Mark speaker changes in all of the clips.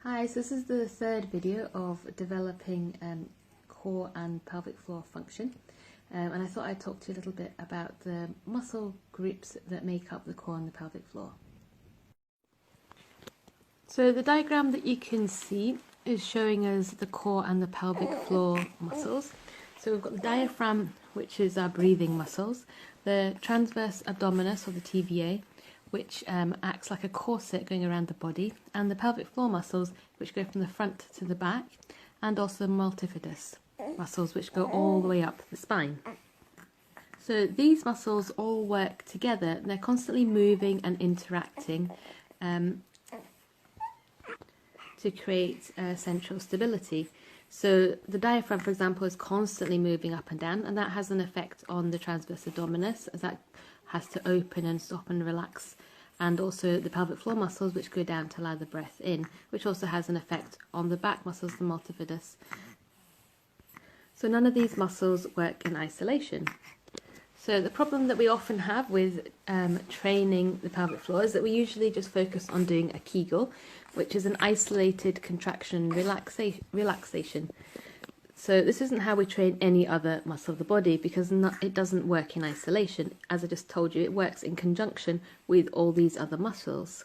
Speaker 1: Hi, so this is the third video of developing core and pelvic floor function, and I thought I'd talk to you a little bit about the muscle groups that make up the core and the pelvic floor. So the diagram that you can see is showing us the core and the pelvic floor muscles. So we've got the diaphragm, which is our breathing muscles, the transverse abdominis, or the TVA, which acts like a corset going around the body, and the pelvic floor muscles, which go from the front to the back, and also the multifidus muscles, which go all the way up the spine. So these muscles all work together, and they're constantly moving and interacting to create central stability. So the diaphragm, for example, is constantly moving up and down, and that has an effect on the transverse abdominis, as that has to open and stop and relax, and also the pelvic floor muscles, which go down to allow the breath in, which also has an effect on the back muscles, the multifidus. So none of these muscles work in isolation. So the problem that we often have with training the pelvic floor is that we usually just focus on doing a Kegel, which is an isolated contraction relaxation. So this isn't how we train any other muscle of the body, because it doesn't work in isolation. As I just told you, it works in conjunction with all these other muscles.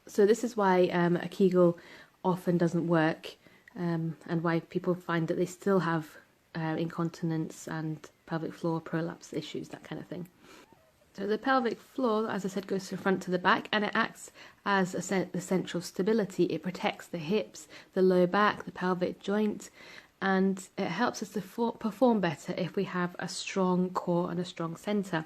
Speaker 1: So this is why a Kegel often doesn't work, and why people find that they still have incontinence and pelvic floor prolapse issues, that kind of thing. So the pelvic floor, as I said, goes from front to the back, and it acts as the central stability. It protects the hips, the low back, the pelvic joint, and it helps us to perform better if we have a strong core and a strong centre.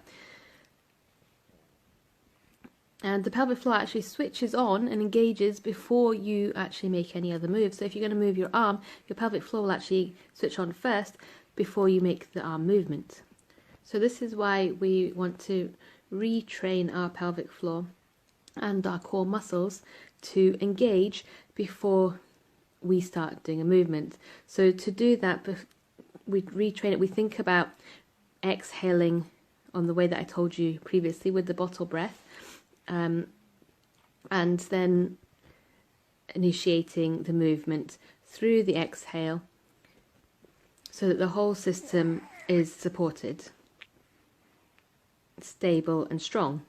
Speaker 1: And the pelvic floor actually switches on and engages before you actually make any other moves. So if you're going to move your arm, your pelvic floor will actually switch on first before you make the arm movement. So this is why we want to retrain our pelvic floor and our core muscles to engage before we start doing a movement. So to do that, we retrain it. We think about exhaling on the way that I told you previously with the bottle breath, and then initiating the movement through the exhale so that the whole system is supported, stable and strong.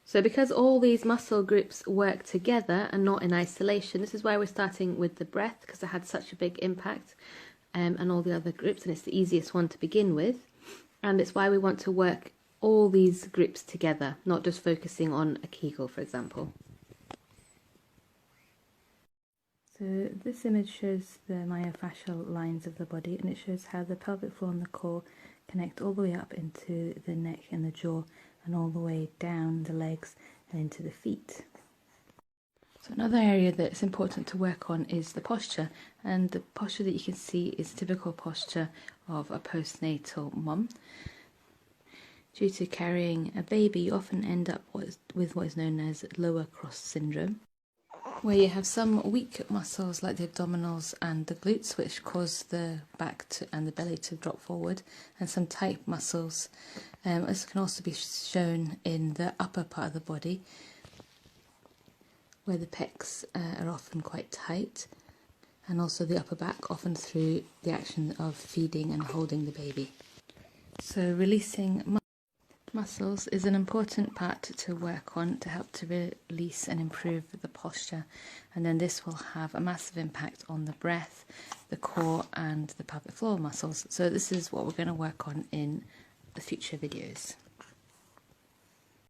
Speaker 1: So because all these muscle groups work together and not in isolation, this is why we're starting with the breath, because it had such a big impact, and all the other groups, and it's the easiest one to begin with. And it's why we want to work all these groups together, not just focusing on a Kegel, for example. So this image shows the myofascial lines of the body, and it shows how the pelvic floor and the core connect all the way up into the neck and the jaw, and all the way down the legs and into the feet. So another area that's important to work on is the posture, and the posture that you can see is typical posture of a postnatal mum. Due to carrying a baby, you often end up with what is known as lower cross syndrome, where you have some weak muscles like the abdominals and the glutes, which cause the back and the belly to drop forward, and some tight muscles. This can also be shown in the upper part of the body, where the pecs are often quite tight, and also the upper back, often through the action of feeding and holding the baby. So releasing muscles is an important part to work on to help to release and improve the posture, and then this will have a massive impact on the breath, the core and the pelvic floor muscles. So this is what we're going to work on in the future videos.